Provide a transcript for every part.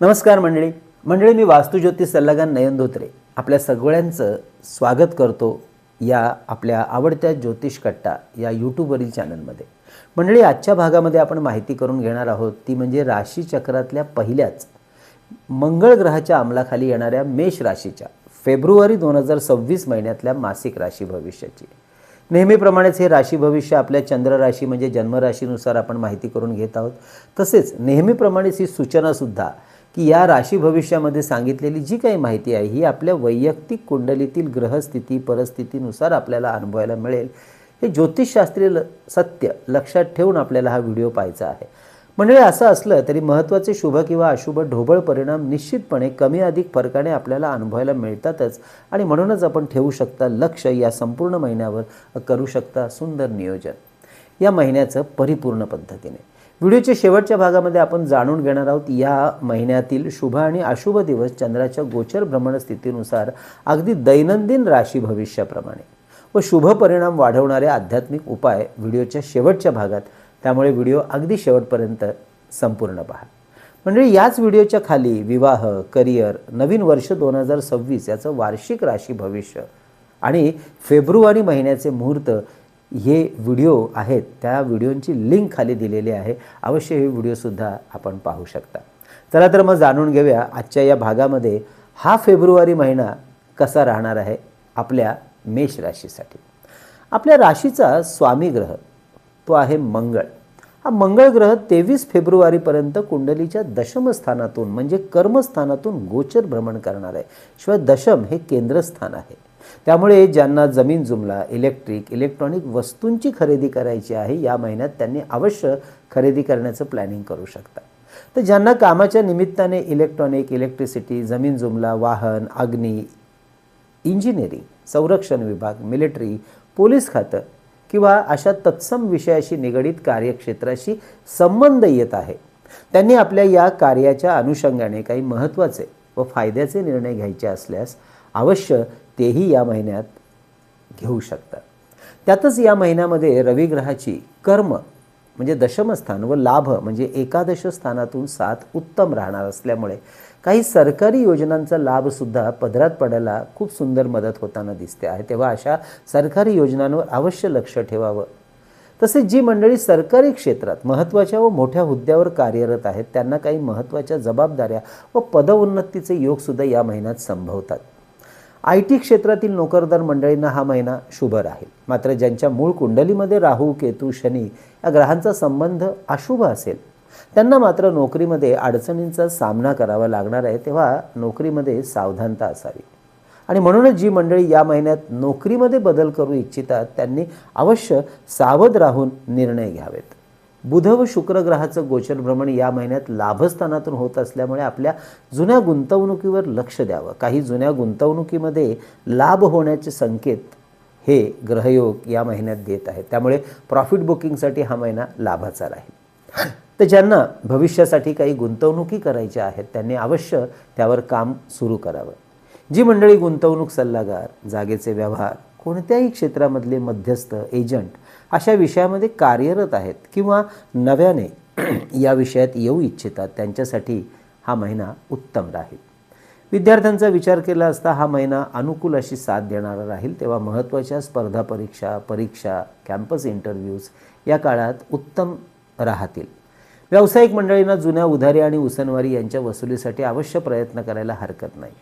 नमस्कार मंडळी मंडळी मी वास्तुज्योतिष सल्लागार नयन धोत्रे आपल्या सगळ्यांचं स्वागत करतो या आपल्या आवडत्या ज्योतिष कट्टा या यूट्यूबवरील चॅनलमध्ये। मंडळी आजच्या भागामध्ये आपण माहिती करून घेणार आहोत ती म्हणजे राशी चक्रातल्या पहिल्याच मंगळ ग्रहाच्या अंमलाखाली येणाऱ्या मेष राशीच्या फेब्रुवारी 2026 महिन्यातल्या मासिक राशी भविष्याची। नेहमीप्रमाणेच हे राशी भविष्य आपल्या चंद्र राशी म्हणजे जन्म राशीनुसार आपण माहिती करून घेत आहोत। तसेच नेहमीप्रमाणेच ही सूचना सुद्धा की या राशी भविष्यामध्ये सांगितलेली जी काही माहिती आहे ही आपल्या वैयक्तिक कुंडलीतील ग्रहस्थिती परिस्थितीनुसार आपल्याला अनुभवायला मिळेल हे ज्योतिषशास्त्रीय सत्य लक्षात ठेवून आपल्याला हा व्हिडिओ पाहायचा आहे। म्हणजे असं असलं तरी महत्त्वाचे शुभ किंवा अशुभ ढोबळ परिणाम निश्चितपणे कमी अधिक फरकाने आपल्याला अनुभवायला मिळतातच आणि म्हणूनच आपण ठेवू शकता लक्ष या संपूर्ण महिन्यावर करू शकता सुंदर नियोजन या महिन्याचं परिपूर्ण पद्धतीने। व्हिडिओच्या शेवटच्या भागामध्ये आपण जाणून घेणार आहोत या महिन्यातील शुभ आणि अशुभ दिवस चंद्राच्या गोचर भ्रमण स्थितीनुसार अगदी दैनंदिन राशी भविष्याप्रमाणे व शुभ परिणाम वाढवणारे आध्यात्मिक उपाय व्हिडिओच्या शेवटच्या भागात, त्यामुळे व्हिडिओ अगदी शेवटपर्यंत संपूर्ण पहा। म्हणजे याच व्हिडिओच्या खाली विवाह, करिअर, नवीन वर्ष 2026 याचं वार्षिक राशी भविष्य आणि फेब्रुवारी महिन्याचे मुहूर्त हे व्हिडिओ आहेत त्या व्हिडिओंची लिंक खाली दिलेली आहे। अवश्य हे व्हिडिओसुद्धा आपण पाहू शकता। चला तर मग जाणून घेऊया आजच्या या भागामध्ये हा फेब्रुवारी महिना कसा राहणार आहे आपल्या मेष राशीसाठी। आपल्या राशीचा स्वामी ग्रह तो आहे मंगळ। हा मंगळ ग्रह 23 फेब्रुवारीपर्यंत कुंडलीच्या दशम स्थानातून म्हणजे कर्मस्थानातून गोचर भ्रमण करणार आहे। शिवाय दशम हे केंद्रस्थान आहे, त्यामुळे ज्यांना जमीन जुमला इलेक्ट्रॉनिक वस्तूंची खरेदी करायची आहे या महिन्यात त्यांनी अवश्य खरेदी करण्याचं प्लॅनिंग करू शकता। तर ज्यांना कामाच्या निमित्ताने इलेक्ट्रिसिटी, जमीन जुमला, वाहन, अग्नी, इंजिनिअरिंग, संरक्षण विभाग, मिलिटरी, पोलीस खातं किंवा अशा तत्सम विषयाशी निगडित कार्यक्षेत्राशी संबंध येत आहे त्यांनी आपल्या या कार्याच्या अनुषंगाने काही महत्त्वाचे व फायद्याचे निर्णय घ्यायचे असल्यास अवश्य तेही या महिन्यात घेऊ शकतात। त्यातच या महिन्यामध्ये रवी ग्रहाची कर्म म्हणजे दशमस्थान व लाभ म्हणजे एकादश स्थानातून 7 उत्तम राहणार असल्यामुळे काही सरकारी योजनांचा लाभ सुद्धा पदरात पडायला खूप सुंदर मदत होताना दिसते आहे। तेव्हा अशा सरकारी योजनांवर अवश्य लक्ष ठेवावं। तसेच जी मंडळी सरकारी क्षेत्रात महत्त्वाच्या व मोठ्या हुद्द्यावर कार्यरत आहेत त्यांना काही महत्त्वाच्या जबाबदाऱ्या व पदोन्नतीचे योग सुद्धा या महिन्यात संभवतात। IT क्षेत्रातील नोकरदार मंडळींना हा महिना शुभ राहील। मात्र ज्यांच्या मूळ कुंडलीमध्ये राहू, केतू, शनी या ग्रहांचा संबंध अशुभ असेल त्यांना मात्र नोकरीमध्ये अडचणींचा सामना करावा लागणार आहे। तेव्हा नोकरीमध्ये सावधानता असावी आणि म्हणूनच जी मंडळी या महिन्यात नोकरीमध्ये बदल करू इच्छितात त्यांनी अवश्य सावध राहून निर्णय घ्यावेत। बुध व शुक्र ग्रहाचं गोचर भ्रमण या महिन्यात लाभस्थानातून होत असल्यामुळे आपल्या जुन्या गुंतवणुकीवर लक्ष द्यावं। काही जुन्या गुंतवणुकीमध्ये लाभ होण्याचे संकेत हे ग्रहयोग या महिन्यात देत आहेत, त्यामुळे प्रॉफिट बुकिंगसाठी हा महिना लाभाचा राहील। तर ज्यांना भविष्यासाठी काही गुंतवणुकी करायच्या आहेत त्यांनी अवश्य त्यावर काम सुरू करावं। जी मंडळी गुंतवणूक सल्लागार, जागेचे व्यवहार, कोणत्याही क्षेत्रामधले मध्यस्थ, एजंट अशा विषयामध्ये कार्यरत आहेत किंवा नव्याने या विषयात येऊ इच्छितात त्यांच्यासाठी हा महिना उत्तम राहील। विद्यार्थ्यांचा विचार केला असता हा महिना अनुकूल अशी साथ देणारा राहील। तेव्हा महत्त्वाच्या स्पर्धा परीक्षा, कॅम्पस इंटरव्ह्यूज या काळात उत्तम राहतील। व्यावसायिक मंडळींना जुन्या उधारी आणि उसनवारी यांच्या वसुलीसाठी अवश्य प्रयत्न करायला हरकत नाही।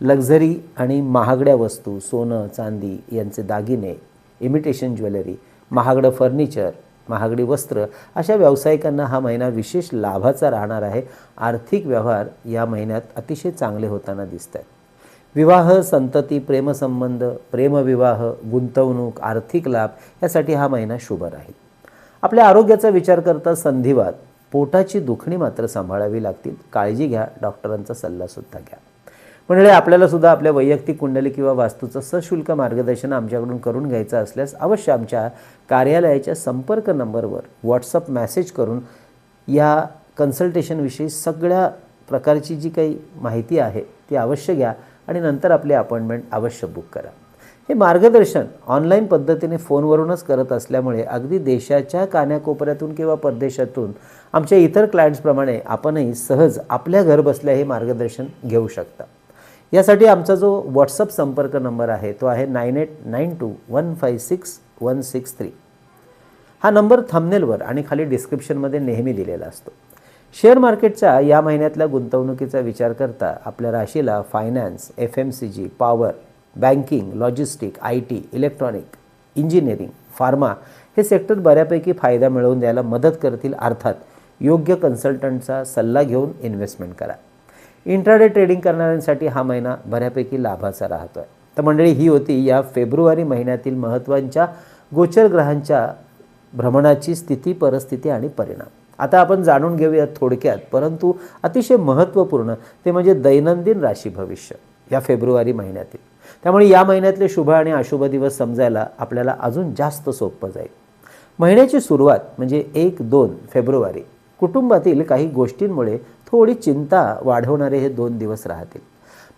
लक्झरी आणि महागड्या वस्तू, सोनं, चांदी यांचे दागिने, इमिटेशन ज्वेलरी, महागडं फर्निचर, महागडी वस्त्र अशा व्यावसायिकांना हा महिना विशेष लाभाचा राहणार आहे। आर्थिक व्यवहार या महिन्यात अतिशय चांगले होताना दिसत आहेत। विवाह, संतती, प्रेमसंबंध, प्रेमविवाह, गुंतवणूक, आर्थिक लाभ यासाठी हा महिना शुभ राहील। आपल्या आरोग्याचा विचार करता संधिवात, पोटाची दुखणी मात्र सांभाळावी लागतील। काळजी घ्या, डॉक्टरांचा सल्लासुद्धा घ्या। म्हणजे आपल्याला सुद्धा आपल्या वैयक्तिक कुंडली किंवा वास्तूचं सशुल्क मार्गदर्शन आमच्याकडून करून घ्यायचं असल्यास अवश्य आमच्या कार्यालयाच्या संपर्क नंबरवर व्हॉट्सअप मेसेज करून या कन्सल्टेशनविषयी सगळ्या प्रकारची जी काही माहिती आहे ती अवश्य घ्या आणि नंतर आपली अपॉइंटमेंट अवश्य बुक करा। हे मार्गदर्शन ऑनलाईन पद्धतीने फोनवरूनच करत असल्यामुळे अगदी देशाच्या कानाकोपऱ्यातून किंवा परदेशातून आमच्या इतर क्लायंट्सप्रमाणे आपणही सहज आपल्या घर बसल्या हे मार्गदर्शन घेऊ शकता. यासाठी आमचा जो व्हॉट्सअप संपर्क नंबर आहे तो आहे 9892156163. हा नंबर थंबनेलवर आणि खाली डिस्क्रिप्शनमध्ये नेहमी दिलेला असतो. शेअर मार्केटच्या या महिन्यातल्या गुंतवणुकीचा विचार करता आपल्या राशीला finance, FMCG, power, banking, logistic, IT, electronic, engineering, pharma हे सेक्टर बऱ्यापैकी फायदा मिळवून द्यायला मदत करतील. अर्थात योग्य कन्सल्टंटचा सल्ला घेऊन इन्व्हेस्टमेंट करा. इंट्राडे ट्रेडिंग करणाऱ्यांसाठी हा महिना बऱ्यापैकी लाभाचा राहतो आहे. तर मंडळी, ही होती या फेब्रुवारी महिन्यातील महत्त्वाच्या गोचर ग्रहांच्या भ्रमणाची स्थिती, परिस्थिती आणि परिणाम. आता आपण जाणून घेऊया थोडक्यात परंतु अतिशय महत्त्वपूर्ण, ते म्हणजे दैनंदिन राशी भविष्य या फेब्रुवारी महिन्यातील. त्यामुळे या महिन्यातले शुभ आणि अशुभ दिवस समजायला आपल्याला अजून जास्त सोपं जाईल. महिन्याची सुरुवात म्हणजे 1-2 फेब्रुवारी कुटुंबातील काही गोष्टींमुळे थोडी चिंता वाढवणारे हे 2 दिवस राहतील.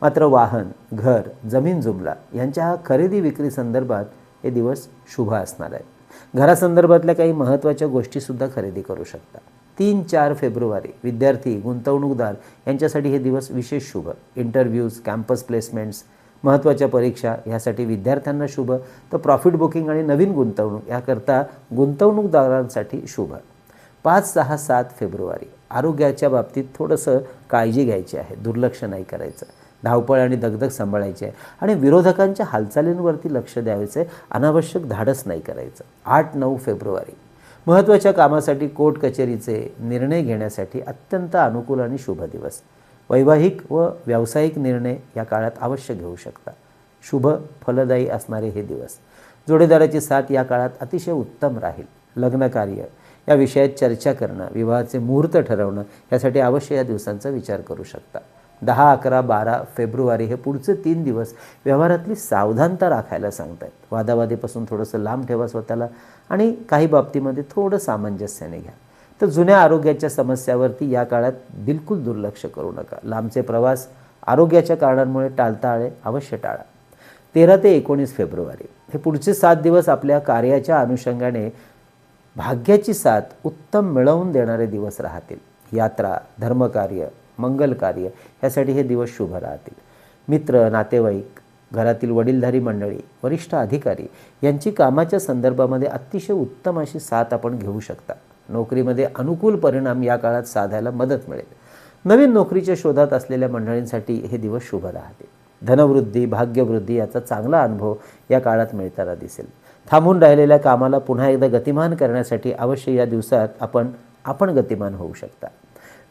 मात्र वाहन, घर, जमीन जुमला यांच्या खरेदी विक्री संदर्भात हे दिवस शुभ असणार आहेत. घरासंदर्भातल्या काही महत्त्वाच्या गोष्टीसुद्धा खरेदी करू शकता. 3-4 फेब्रुवारी विद्यार्थी, गुंतवणूकदार यांच्यासाठी हे दिवस विशेष शुभ. इंटरव्ह्यूज, कॅम्पस प्लेसमेंट्स, महत्त्वाच्या परीक्षा यासाठी विद्यार्थ्यांना शुभ. तर प्रॉफिट बुकिंग आणि नवीन गुंतवणूक याकरता गुंतवणूकदारांसाठी शुभ. 5-6-7 फेब्रुवारी आरोग्याच्या बाबतीत थोडंसं काळजी घ्यायची आहे, दुर्लक्ष नाही करायचं. धावपळ आणि दगदग सांभाळायची आहे आणि विरोधकांच्या हालचालींवरती लक्ष द्यायचं आहे, अनावश्यक धाडस नाही करायचं. 8-9 फेब्रुवारी महत्त्वाच्या कामासाठी कोर्ट कचेरीचे निर्णय घेण्यासाठी अत्यंत अनुकूल आणि शुभ दिवस. वैवाहिक व व्यावसायिक निर्णय या काळात अवश्य घेऊ शकता. शुभ फलदायी असणारे हे दिवस. जोडीदाराची साथ या काळात अतिशय उत्तम राहील. लग्नकार्य या विषयात चर्चा करणं, विवाहाचे मुहूर्त ठरवणं यासाठी अवश्य या दिवसांचा विचार करू शकता. 10-11-12 फेब्रुवारी हे पुढचे 3 दिवस व्यवहारातली सावधानता राखायला सांगतात. वादावादीपासून थोडंसं लांब ठेवा स्वतःला आणि काही बाबतीमध्ये थोडं सामंजस्याने घ्या. तर जुन्या आरोग्याच्या समस्यावरती या काळात बिलकुल दुर्लक्ष करू नका. लांबचे प्रवास आरोग्याच्या कारणांमुळे टाळता आले अवश्य टाळा. 13 ते 19 फेब्रुवारी हे पुढचे 7 दिवस आपल्या कार्याच्या अनुषंगाने भाग्याची साथ उत्तम मिळवून देणारे दिवस राहतील. यात्रा, धर्मकार्य, मंगलकार्य यासाठी हे दिवस शुभ राहतील. मित्र, नातेवाईक, घरातील वडीलधारी मंडळी, वरिष्ठ अधिकारी यांची कामाच्या संदर्भामध्ये अतिशय उत्तम अशी साथ आपण घेऊ शकता. नोकरीमध्ये अनुकूल परिणाम या काळात साधायला मदत मिळेल. नवीन नोकरीच्या शोधात असलेल्या मंडळींसाठी हे दिवस शुभ राहतील. धनवृद्धी, भाग्यवृद्धी याचा चांगला अनुभव या काळात मिळताना दिसेल. थांबून राहिलेल्या कामाला पुन्हा एकदा गतिमान करण्यासाठी अवश्य या दिवसात आपण गतिमान होऊ शकता.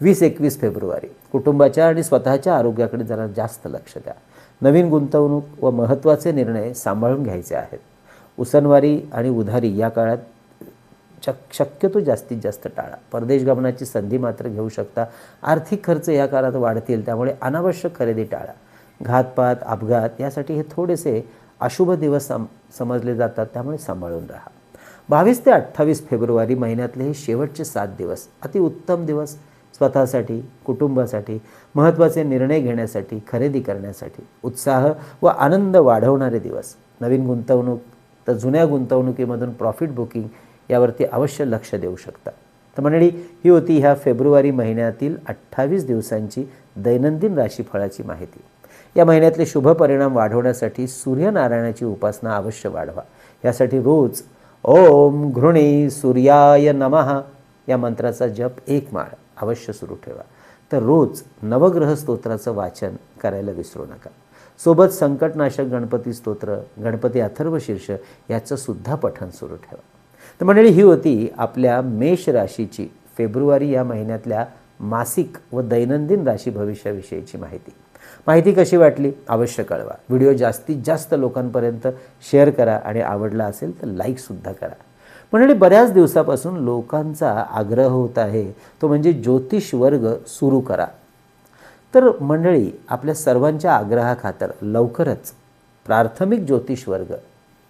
20-21 फेब्रुवारी कुटुंबाच्या आणि स्वतःच्या आरोग्याकडे जरा जास्त लक्ष द्या. नवीन गुंतवणूक व महत्त्वाचे निर्णय सांभाळून घ्यायचे आहेत. उसनवारी आणि उधारी या काळात शक्यतो जास्तीत जास्त टाळा. परदेश गमनाची संधी मात्र घेऊ शकता. आर्थिक खर्च या काळात वाढतील, त्यामुळे अनावश्यक खरेदी टाळा. घातपात, अपघात यासाठी हे थोडेसे अशुभ दिवस समजले जातात, त्यामुळे सांभाळून राहा. 22 ते 28 फेब्रुवारी महिन्यातले हे शेवटचे 7 दिवस अतिउत्तम दिवस. स्वतःसाठी, कुटुंबासाठी, महत्त्वाचे निर्णय घेण्यासाठी, खरेदी करण्यासाठी उत्साह व आनंद वाढवणारे दिवस. नवीन गुंतवणूक तर जुन्या गुंतवणुकीमधून प्रॉफिट बुकिंग यावरती अवश्य लक्ष देऊ शकता. तर मंडळी, ही होती ह्या फेब्रुवारी महिन्यातील 28 दिवसांची दैनंदिन राशीफळाची माहिती. या महिन्यातले शुभ परिणाम वाढवण्यासाठी सूर्यनारायणाची उपासना अवश्य वाढवा. यासाठी रोज ओम घृणी सूर्याय नमः या मंत्राचा जप 1 माळ अवश्य सुरू ठेवा. तर रोज नवग्रह स्तोत्राचं वाचन करायला विसरू नका. सोबत संकटनाशक गणपती स्तोत्र, गणपती अथर्वशीर्ष याचं सुद्धा पठण सुरू ठेवा. तर मंडळी, ही होती आपल्या मेष राशीची फेब्रुवारी या महिन्यातल्या मासिक व दैनंदिन राशी भविष्याविषयीची माहिती कशी वाटली अवश्य कळवा. व्हिडिओ जास्तीत जास्त लोकांपर्यंत शेअर करा आणि आवडला असेल तर लाईकसुद्धा करा. मंडळी, बऱ्याच दिवसापासून लोकांचा आग्रह होत आहे तो म्हणजे ज्योतिष वर्ग सुरू करा. तर मंडळी, आपल्या सर्वांच्या आग्रहाखातर लवकरच प्राथमिक ज्योतिष वर्ग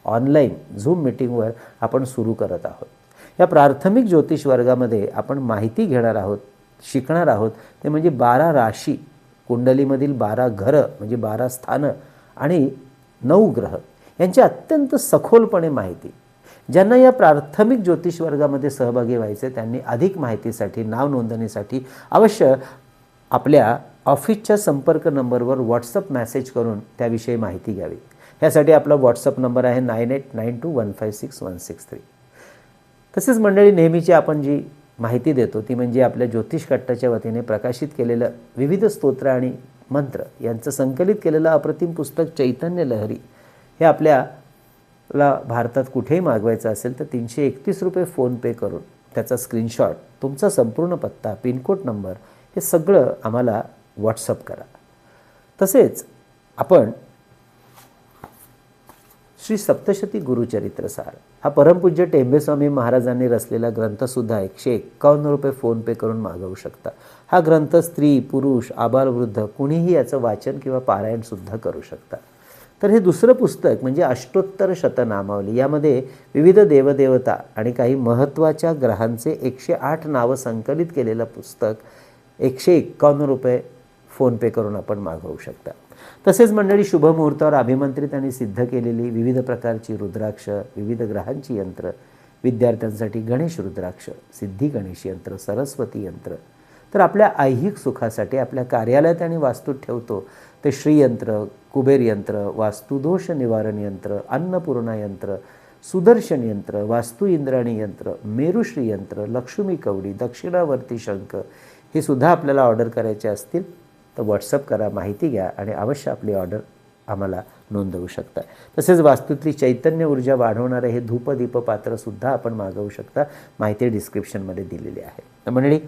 ऑनलाईन झूम मीटिंगवर आपण सुरू करत आहोत. या प्राथमिक ज्योतिष वर्गामध्ये आपण माहिती घेणार आहोत, शिकणार आहोत ते म्हणजे 12 राशी, कुंडलीमधील 12 घरं म्हणजे 12 स्थानं आणि 9 ग्रह यांची अत्यंत सखोलपणे माहिती. ज्यांना या प्राथमिक ज्योतिष वर्गामध्ये सहभागी व्हायचे त्यांनी अधिक माहितीसाठी, नाव नोंदणीसाठी अवश्य आपल्या ऑफिसच्या संपर्क नंबरवर व्हॉट्सअप मेसेज करून त्याविषयी माहिती घ्यावी. ह्यासाठी आपला व्हॉट्सअप नंबर आहे 9892156163. तसेच मंडळी, नेहमीची आपण जी माहिती देतो ती म्हणजे आपल्या ज्योतिष कट्टाच्या वतीने प्रकाशित केलेलं विविध स्तोत्र आणि मंत्र यांचं संकलित केलेलं अप्रतिम पुस्तक चैतन्य लहरी हे आपल्याला भारतात कुठेही मागवायचं असेल तर 331 रुपये फोनपे करून त्याचा स्क्रीनशॉट, तुमचा संपूर्ण पत्ता, पिनकोड नंबर हे सगळं आम्हाला व्हॉट्सअप करा. तसेच आपण श्री सप्तशती गुरुचरित्रसार हा परमपूज्य टेंबेस्वामी महाराजांनी रचलेला ग्रंथसुद्धा 151 रुपये फोनपे करून मागवू शकता. हा ग्रंथ स्त्री, पुरुष, आबालवृद्ध कुणीही याचं वाचन किंवा पारायणसुद्धा करू शकता. तर हे दुसरं पुस्तक म्हणजे अष्टोत्तर शतनामावली. यामध्ये विविध देवदेवता आणि काही महत्त्वाच्या ग्रहांचे 108 नावं संकलित केलेलं पुस्तक 151 रुपये फोनपे करून आपण मागवू शकता. तसेच मंडळी, शुभमुहूर्तावर अभिमंत्रित आणि सिद्ध केलेली विविध प्रकारची रुद्राक्ष, विविध ग्रहांची यंत्र, विद्यार्थ्यांसाठी गणेश रुद्राक्ष, सिद्धी गणेश यंत्र, सरस्वती यंत्र, तर आपल्या ऐहिक सुखासाठी आपल्या कार्यालयात आणि वास्तूत ठेवतो ते श्रीयंत्र, कुबेर यंत्र, वास्तुदोष निवारण यंत्र, अन्नपूर्णा यंत्र, सुदर्शन यंत्र, वास्तु इंद्राणी यंत्र, मेरुश्री यंत्र, लक्ष्मी कवडी, दक्षिणावर्ती शंख हे सुद्धा आपल्याला ऑर्डर करायचे असतील तर व्हॉट्सअप करा, माहिती घ्या आणि अवश्य आपली ऑर्डर आम्हाला नोंदवू शकता. तसेच वास्तूतली चैतन्य ऊर्जा वाढवणारे हे धूपदीप पात्रसुद्धा आपण मागवू शकता. माहिती डिस्क्रिप्शनमध्ये दिलेली आहे. तर मंडळी,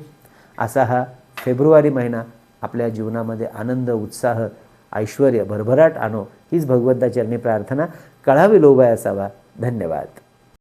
असा हा फेब्रुवारी महिना आपल्या जीवनामध्ये आनंद, उत्साह, ऐश्वर्य, भरभराट आणो हीच भगवंताचरणी प्रार्थना. कळावी लोभाय असावा. धन्यवाद.